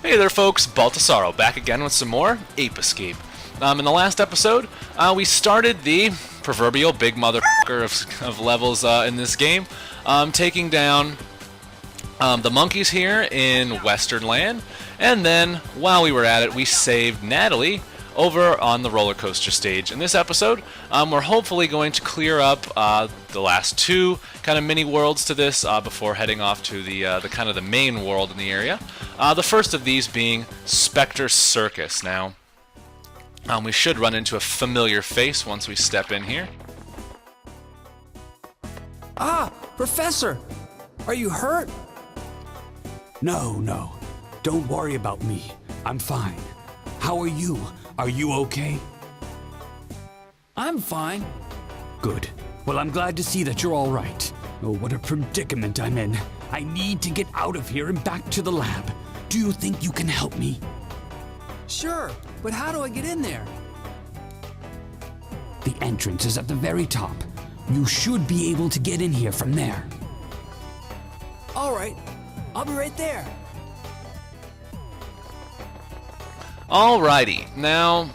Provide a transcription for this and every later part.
Hey there folks, Baltasaro back again with some more Ape Escape. In the last episode, we started the proverbial big motherfucker of levels in this game, taking down the monkeys here in Western Land, and then while we were at it, we saved Natalie over on the roller coaster stage. In this episode, we're hopefully going to clear up the last two kind of mini worlds to this before heading off to the kind of the main world in the area. The first of these being Spectre Circus. Now, we should run into a familiar face once we step in here. Ah, Professor! Are you hurt? No. Don't worry about me. I'm fine. How are you? Are you okay? I'm fine. Good. Well, I'm glad to see that you're all right. Oh, what a predicament I'm in. I need to get out of here and back to the lab. Do you think you can help me? Sure, but how do I get in there? The entrance is at the very top. You should be able to get in here from there. All right, I'll be right there. Alrighty, now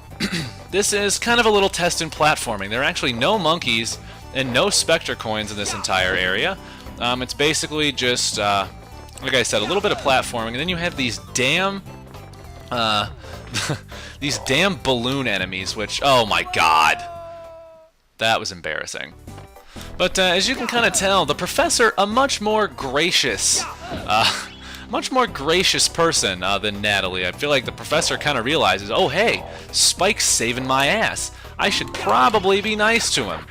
this is kind of a little test in platforming. There are actually no monkeys and no Spectre coins in this entire area. It's basically just, like I said, a little bit of platforming, and then you have these damn, these damn balloon enemies, which, oh my god, that was embarrassing. But as you can kind of tell, the professor, a much more gracious person than Natalie. I feel like the professor kind of realizes, oh hey, Spike's saving my ass. I should probably be nice to him.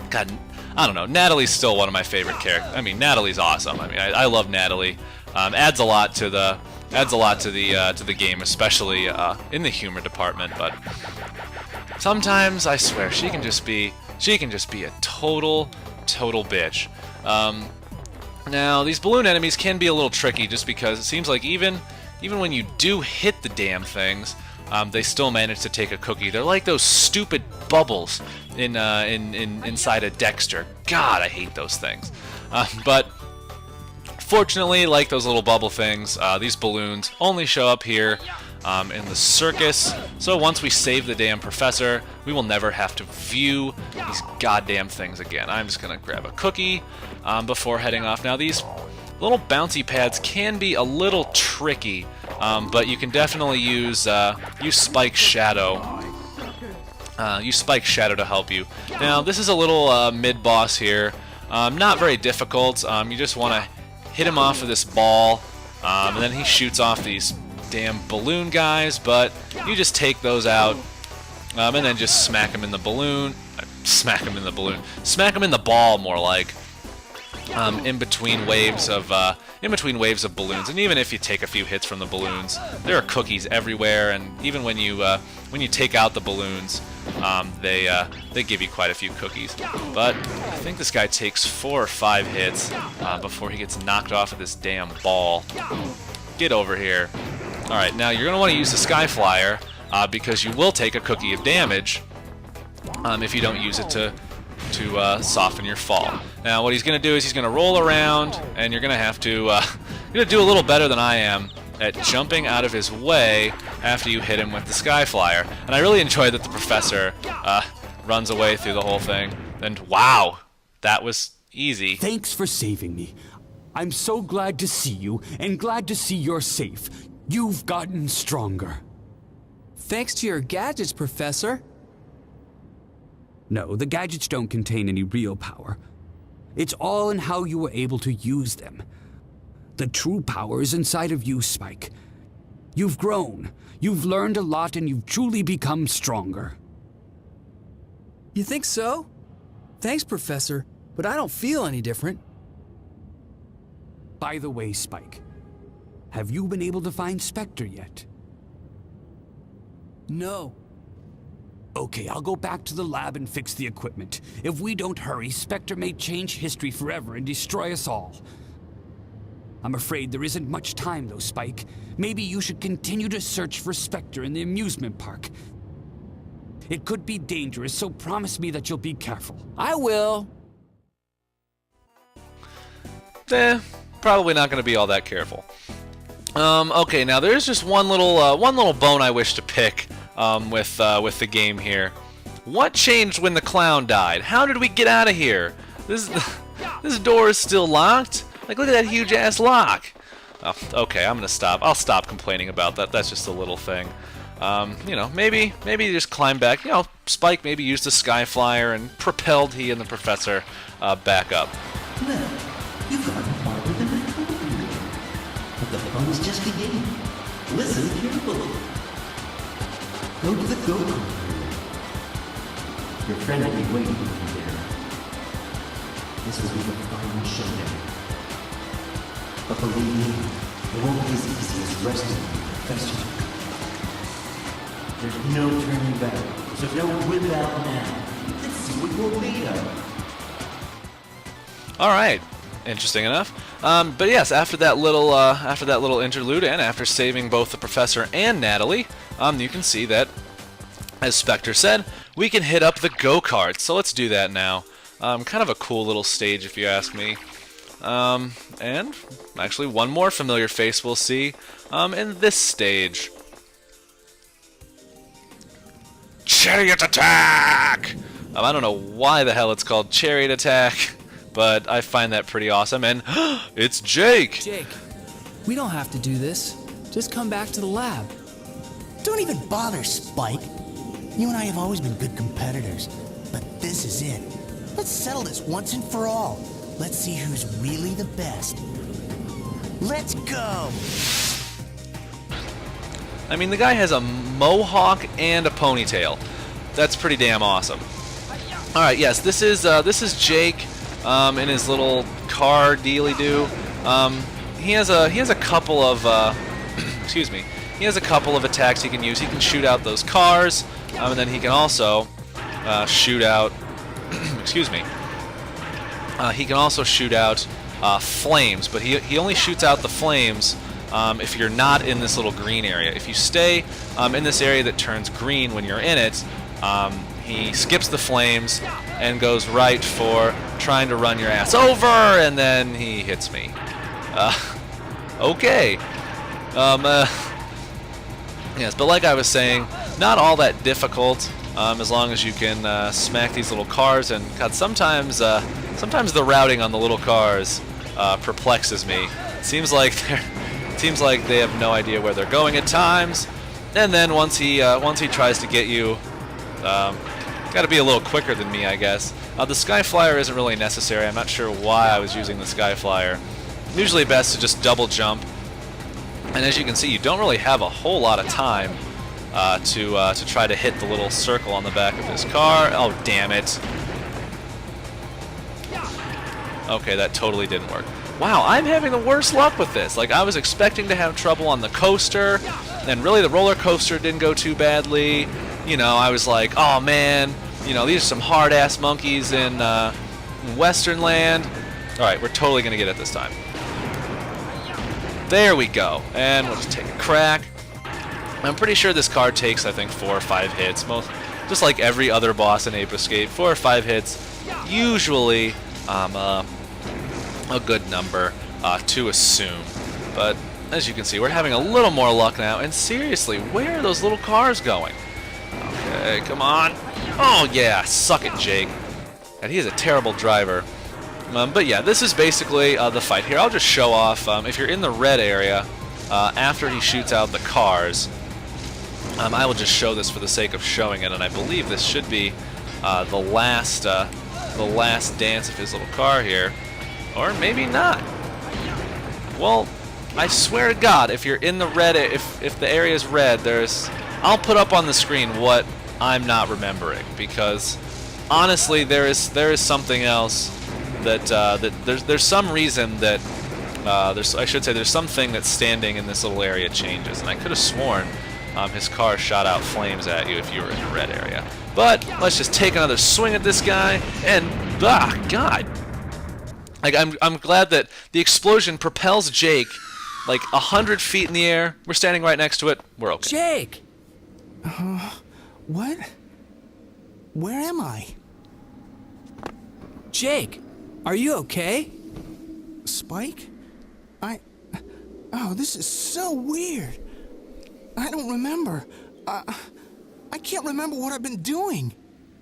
God, I don't know. Natalie's still one of my favorite characters. I mean, Natalie's awesome. I mean, I love Natalie. Adds a lot to the game, especially in the humor department. But sometimes I swear she can just be a total bitch. Now, these balloon enemies can be a little tricky just because it seems like even when you do hit the damn things, they still manage to take a cookie. They're like those stupid bubbles inside a Dexter. God, I hate those things. But fortunately, like those little bubble things, these balloons only show up here in the circus. So once we save the damn professor, we will never have to view these goddamn things again. I'm just gonna grab a cookie before heading off. Now these little bouncy pads can be a little tricky, but you can definitely use Spike's Shadow. Use Spike's Shadow to help you. Now this is a little mid-boss here. Not very difficult. You just want to hit him off of this ball, and then he shoots off these damn balloon guys, but you just take those out, and then just smack him in the balloon. Smack him in the ball, more like. In between waves of balloons, and even if you take a few hits from the balloons, there are cookies everywhere. And even when you take out the balloons, they give you quite a few cookies. But I think this guy takes 4 or 5 hits before he gets knocked off of this damn ball. Get over here. All right, now you're gonna want to use the Sky Flyer because you will take a cookie of damage if you don't use it to soften your fall. Now what he's going to do is he's going to roll around, and you're going to have to do a little better than I am at jumping out of his way after you hit him with the Sky Flyer. And I really enjoy that the professor runs away through the whole thing. And wow, that was easy. Thanks for saving me. I'm so glad to see you, and glad to see you're safe. You've gotten stronger. Thanks to your gadgets, Professor. No, the gadgets don't contain any real power. It's all in how you were able to use them. The true power is inside of you, Spike. You've grown, you've learned a lot, and you've truly become stronger. You think so? Thanks, Professor, but I don't feel any different. By the way, Spike, have you been able to find Spectre yet? No. Okay, I'll go back to the lab and fix the equipment. If we don't hurry, Spectre may change history forever and destroy us all. I'm afraid there isn't much time though, Spike. Maybe you should continue to search for Spectre in the amusement park. It could be dangerous, so promise me that you'll be careful. I will. Probably not going to be all that careful. Okay, now there's just one little bone I wish to pick with the game here. What changed when the clown died? How did we get out of here? This door is still locked. Like, look at that huge ass lock. Oh, okay, I'm gonna stop. I'll stop complaining about that. That's just a little thing. You know, maybe just climb back. You know, Spike maybe used a sky flyer and propelled he and the professor back up. Well, you've gone farther than I told you. But the fun is just beginning. Listen carefully. Go to the go-kart. Your friend will be waiting for you there. This will be the final showdown. But believe me, it won't be as easy as resting you, Professor. There's no turning back. So no whip out now. Let's see what you're made of. All right, interesting enough. But yes, after that little interlude, and after saving both the professor and Natalie, you can see that, as Spectre said, we can hit up the go-karts. So let's do that now. Kind of a cool little stage, if you ask me. And actually, one more familiar face we'll see in this stage. Chariot attack! I don't know why the hell it's called Chariot Attack, but I find that pretty awesome. And it's Jake! Jake, we don't have to do this. Just come back to the lab. Don't even bother, Spike. You and I have always been good competitors, but this is it. Let's settle this once and for all. Let's see who's really the best. Let's go! I mean, the guy has a mohawk and a ponytail. That's pretty damn awesome. All right, yes, this is Jake in his little car dealy-doo. He has a couple of excuse me. He has a couple of attacks he can use. He can shoot out those cars, and then he can also shoot out. Excuse me. He can also shoot out flames, but he only shoots out the flames if you're not in this little green area. If you stay in this area that turns green when you're in it, he skips the flames and goes right for trying to run your ass over, and then he hits me. Okay. Yes, but like I was saying, not all that difficult as long as you can smack these little cars. And God, sometimes the routing on the little cars perplexes me. Seems like they have no idea where they're going at times. And then once he tries to get you, got to be a little quicker than me, I guess. The Sky Flyer isn't really necessary. I'm not sure why I was using the Sky Flyer. Usually best to just double jump. And as you can see, you don't really have a whole lot of time to try to hit the little circle on the back of his car. Oh, damn it. Okay, that totally didn't work. Wow, I'm having the worst luck with this. Like, I was expecting to have trouble on the coaster, and really the roller coaster didn't go too badly. You know, I was like, oh man, you know, these are some hard-ass monkeys in Western Land. All right, we're totally going to get it this time. There we go. And we'll just take a crack. I'm pretty sure this car takes, I think, 4 or 5 hits. Just like every other boss in Ape Escape, 4 or 5 hits. Usually a good number to assume. But as you can see, we're having a little more luck now. And seriously, where are those little cars going? Okay, come on. Oh, yeah. Suck it, Jake. And he is a terrible driver. But yeah, this is basically the fight here. I'll just show off. If you're in the red area, after he shoots out the cars, I will just show this for the sake of showing it. And I believe this should be the last dance of his little car here. Or maybe not. Well, I swear to God, if you're in the red, if the area is red, I'll put up on the screen what I'm not remembering, because honestly, there is something else that there's some reason that there's something that's standing in this little area changes, and I could have sworn his car shot out flames at you if you were in the red area. But let's just take another swing at this guy, and God. Like, I'm glad that the explosion propels Jake like 100 feet in the air. We're standing right next to it. We're okay. Jake! What? Where am I? Jake, are you okay? Spike? Oh, this is so weird. I don't remember. I can't remember what I've been doing.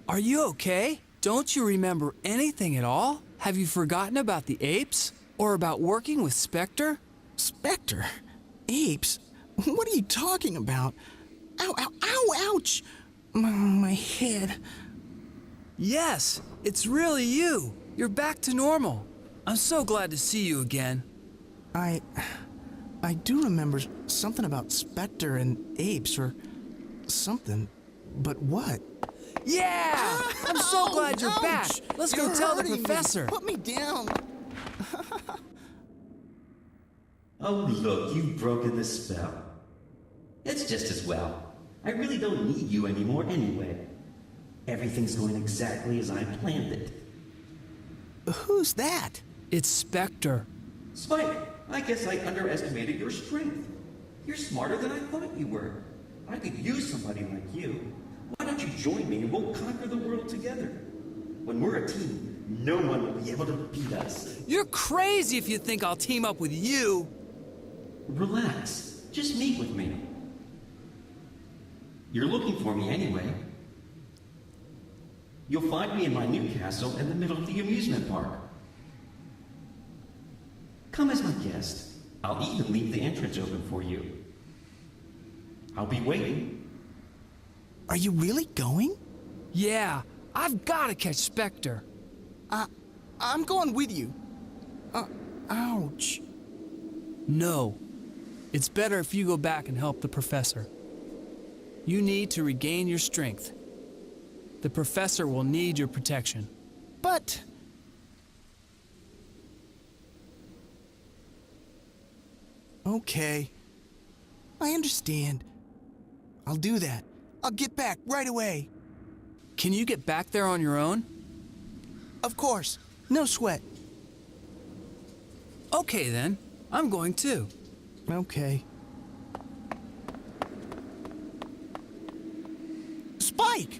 Are you okay? Don't you remember anything at all? Have you forgotten about the apes? Or about working with Spectre? Spectre? Apes? What are you talking about? Ow, ow, ow, ouch! My head. Yes, it's really you. You're back to normal. I'm so glad to see you again. I do remember something about Spectre and apes or something, but what? Yeah! I'm so glad you're Ouch! back. Let's go You're tell the hurting me. professor. Put me down. Oh, look, you've broken the spell. It's just as well. I really don't need you anymore anyway. Everything's going exactly as I planned it. Who's that? It's Spectre. Spike, I guess I underestimated your strength. You're smarter than I thought you were. I could use somebody like you. Why don't you join me and we'll conquer the world together? When we're a team, no one will be able to beat us. You're crazy if you think I'll team up with you. Relax. Just meet with me. You're looking for me anyway. You'll find me in my new castle in the middle of the amusement park. Come as my guest. I'll even leave the entrance open for you. I'll be waiting. Are you really going? Yeah, I've got to catch Spectre. I'm going with you. Ouch. No. It's better if you go back and help the professor. You need to regain your strength. The professor will need your protection. But... Okay. I understand. I'll do that. I'll get back right away. Can you get back there on your own? Of course. No sweat. Okay then. I'm going too. Okay. Spike!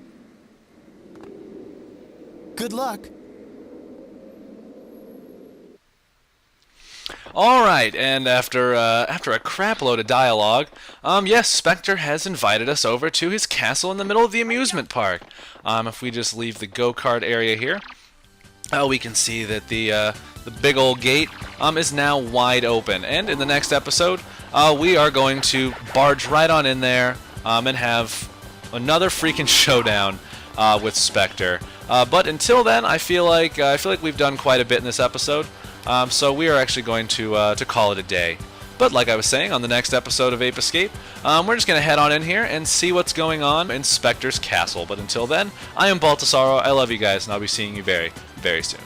Good luck. All right, and after a crap load of dialogue, yes, Spectre has invited us over to his castle in the middle of the amusement park. If we just leave the go-kart area here, we can see that the big old gate is now wide open. And in the next episode, we are going to barge right on in there and have another freaking showdown with Spectre. But until then, I feel like we've done quite a bit in this episode. So we are actually going to call it a day. But like I was saying, on the next episode of Ape Escape, we're just going to head on in here and see what's going on in Spectre's castle. But until then, I am Baltasaro. I love you guys, and I'll be seeing you very, very soon.